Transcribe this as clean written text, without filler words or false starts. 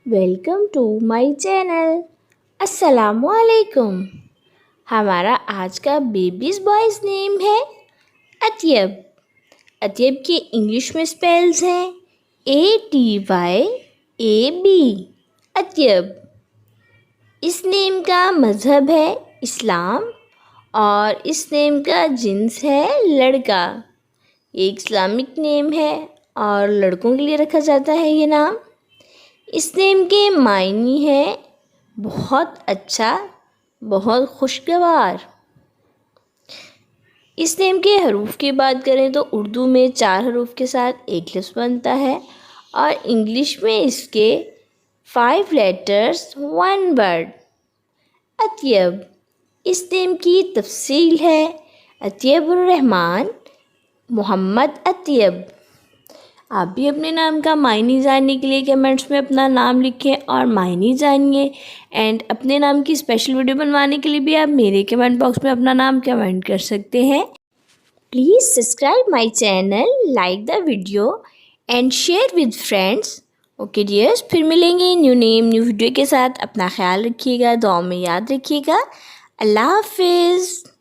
Welcome to my channel. अस्सलामुअलैकुम। हमारा आज का बेबीज बॉयज़ नेम है अतयब। अतयब के इंग्लिश में स्पेल्स हैं ATYAB, अतयब। इस नेम का मज़हब है इस्लाम और इस नेम का जिन्स है लड़का। एक इस्लामिक नेम है और लड़कों के लिए रखा जाता है ये नाम। इस नेम के मायने हैं बहुत अच्छा, बहुत खुशगवार। इस नेम के हरूफ की बात करें तो उर्दू में 4 हरूफ के साथ एक लफ्ज़ बनता है और इंग्लिश में इसके 5 लेटर्स 1 वर्ड। अतयब। इस नेम की तफसील है अतयबुर रहमान मोहम्मद अतयब। आप भी अपने नाम का मायने जानने के लिए कमेंट्स में अपना नाम लिखें और मायने जानिए। एंड अपने नाम की स्पेशल वीडियो बनवाने के लिए भी आप मेरे कमेंट बॉक्स में अपना नाम कमेंट कर सकते हैं। Please subscribe my channel, like the video and share with friends. Okay dears, फिर मिलेंगे न्यू नेम न्यू वीडियो के साथ। अपना ख्याल रखिएगा, दुआ में याद रखिएगा। अल्लाह हाफिज़।